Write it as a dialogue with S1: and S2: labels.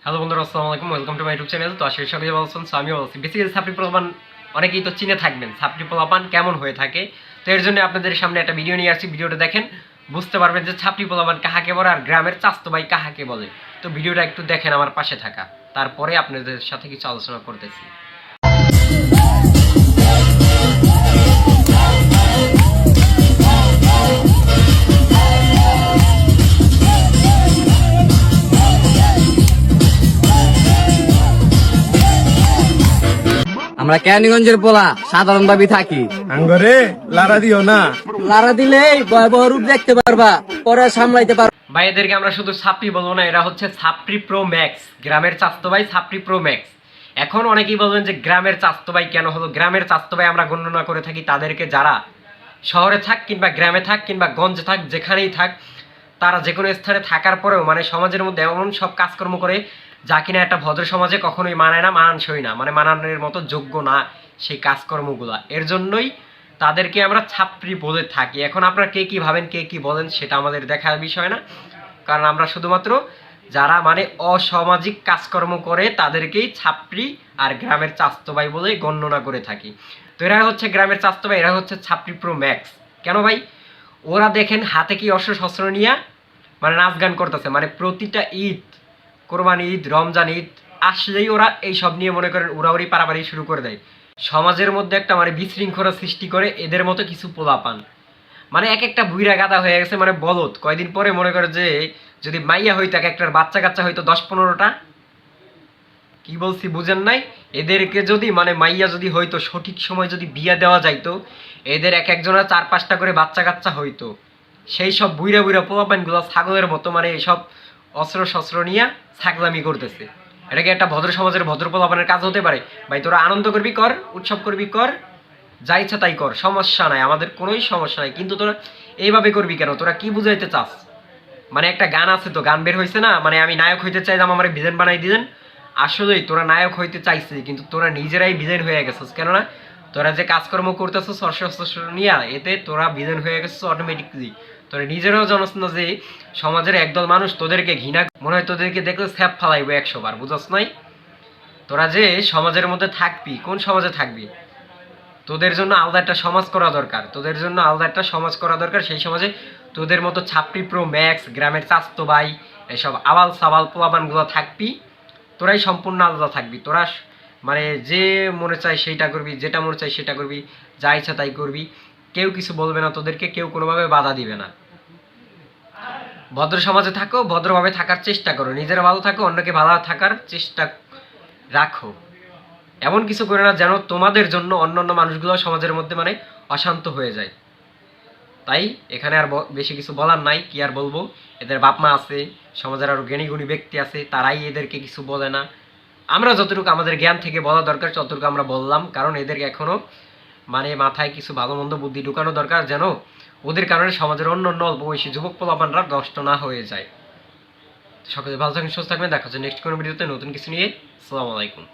S1: Hello বন্ধুরা, আসসালামু আলাইকুম। Welcome to my YouTube channel. তো আশা করি ভালো আছেন। আমিও বলছি বেসিক্যালি ছাপড়ি পোলাপান অনেকেই তো চিনে থাকবেন ছাপড়ি পোলাপান কেমন হয়ে থাকে। তো এর জন্য আপনাদের সামনে একটা ভিডিও নিয়ে আসছি। ভিডিওটা দেখেন, বুঝতে পারবেন যে ছাপড়ি পোলাপান কাহাকে বলে আর গ্রামের চাস্তো ভাই কাহাকে বলে। তো ভিডিওটা একটু দেখেন আমার পাশে থাকা, তারপরে আপনাদের সাথে কিছু আলোচনা করতেছি।
S2: আমরা কেরানীগঞ্জের পোলা সাধারণ ভাবে থাকি।
S3: আঙ্গরে লারা দিও না।
S2: লারা দিলে ভয়াবহ রূপ দেখতে পারবা, পরে সামলাইতে পারবা।
S1: ভাই এদেরকে আমরা শুধু ছাপড়ি বলবো না, এরা হচ্ছে ছাপড়ি প্রো ম্যাক্স, গ্রামের চাস্তো ভাই ছাপড়ি প্রো ম্যাক্স। এখন অনেকেই বলবেন যে গ্রামের চাস্তো ভাই কেন হলো। গ্রামের চাস্তো ভাই আমরা গণনা করে থাকি তাদেরকে যারা শহরে থাক কিংবা গ্রামে থাক কিংবা গঞ্জে থাক, যেখানেই থাক, তারা যে কোনো স্থানে থাকার পরেও মানে সমাজের মধ্যে এমন সব কাজকর্ম করে যা কিনা একটা ভদ্র সমাজে কখনোই মানায় না, মানানসই না, মানে মানানোর মতো যোগ্য না সেই কাজকর্মগুলা। এর জন্যই তাদেরকে আমরা ছাপড়ি বলে থাকি। এখন আপনারা কে কী ভাবেন, কে কী বলেন, সেটা আমাদের দেখার বিষয় না, কারণ আমরা শুধুমাত্র যারা মানে অসামাজিক কাজকর্ম করে তাদেরকেই ছাপড়ি আর গ্রামের চাস্তো ভাই বলে গণনা করে থাকি। তো এরা হচ্ছে গ্রামের চাস্তো ভাই, এরা হচ্ছে ছাপড়ি প্রো ম্যাক্স। কেন ভাই? ওরা দেখেন হাতে কি অস্ত্র শস্ত্র নিয়ে মানে নাচ গান করতেছে, মানে প্রতিটা ঈদ, কোরবানি ঈদ, রমজান ঈদ আসলেই ওরা এই সব নিয়ে মনে করেন উড়াউড়ি পারাপারি শুরু করে দেয়। সমাজের মধ্যে একটা মানে বিশৃঙ্খলা সৃষ্টি করে এদের মতো কিছু পোলাপান, মানে এক একটা বুইরা গাদা হয়ে গেছে, মানে বলদ। কয়দিন পরে মনে করে যে যদি মাইয়া হইতো, এক একটার বাচ্চা কাচ্চা হইতো 10-15টা। কি বলছি বুঝেন নাই? এদেরকে যদি মানে মাইয়া যদি হইতো, সঠিক সময় যদি বিয়া দেওয়া যাইতো, এদের এক একজনের 4-5টা করে বাচ্চা কাচ্চা হইতো। সেই সব বুইরা বুইরা পোলাপানগুলো ছাগলের মতো মানে এইসব অস্ত্র শস্ত্র নিয়ে ছাগলামি করতেছে। এটা কি একটা ভদ্র সমাজের ভদ্র পোলাপানের কাজ হতে পারে? ভাই তোরা আনন্দ করবি কর, উৎসব করবি কর, যা ইচ্ছা তাই কর, সমস্যা নাই, আমাদের কোনোই সমস্যা নাই। কিন্তু তোরা এইভাবে করবি কেন? তোরা কি বুঝাইতে চাস? মানে একটা গান আছে তো, গান বের হয়েছে না, মানে আমি নায়ক হইতে চাইলাম, আমার ভিলেন বানাই দিলেন। আসলেই তোরা নায়ক হইতে চাইছিস, কিন্তু তোরা নিজেরাই ভিলেন হয়ে গেছিস। কেননা তোরা যে কাজকর্ম করতেছিস অস্ত্র নিয়ে, এতে তোরা ভিলেন হয়ে গেছিস অটোমেটিকলি। তোরা নিজেরাও জানোস না যে সমাজের একদল মানুষ তোদেরকে ঘৃণা, মনে হয় তোদেরকে দেখলে স্যাপ ফালাইবো 100 বার, বুঝছ নাই? তোরা যে সমাজের মধ্যে থাকবি, কোন সমাজে থাকবি? তোদের জন্য আলাদা একটা সমাজ করা দরকার, তোদের জন্য আলাদা একটা সমাজ করা দরকার। সেই সমাজে তোদের মতো ছাপড়ি প্রো ম্যাক্স, গ্রামের চাস্তো ভাই, এসব আবাল সাবাল পোলাপানগুলো থাকবি। তোরাই সম্পূর্ণ আলাদা থাকবি। তোরা মানে যে মনে চায় সেইটা করবি, যেটা মনে চায় সেটা করবি, যা ইচ্ছা তাই করবি। কেউ কিছু বলবে না তোদেরকে, কেউ কোনোভাবে বাধা দিবে না। ভদ্র সমাজে থাকো, ভদ্রভাবে থাকার চেষ্টা করো, নিজেরা ভালো থাকো, অন্যকে ভালো থাকার চেষ্টা রাখো। এমন কিছু করে না যেন তোমাদের জন্য অন্যান্য মানুষগুলো সমাজের মধ্যে মানে অশান্ত হয়ে যায়। তাই এখানে আর বেশি কিছু বলার নাই। কি আর বলবো, এদের বাপ মা আছে, সমাজের আরও জ্ঞানী গুণী ব্যক্তি আছে, তারাই এদেরকে কিছু বলে না। আমরা যতটুকু আমাদের জ্ঞান থেকে বলা দরকার ততটুকু আমরা বললাম, কারণ এদেরকে এখনও মানে মাথায় কিছু ভালো মন্দ বুদ্ধি ঢুকানো দরকার, যেন ওদের কারণে সমাজের অন্য অন্য অল্প বয়সী যুবক পোলাপানরা নষ্ট না হয়ে যায়। সকলে ভালো থাকবেন, সুস্থ থাকবেন। দেখা হচ্ছে নেক্সট কোনো ভিডিওতে নতুন কিছু নিয়ে। আসসালামু আলাইকুম।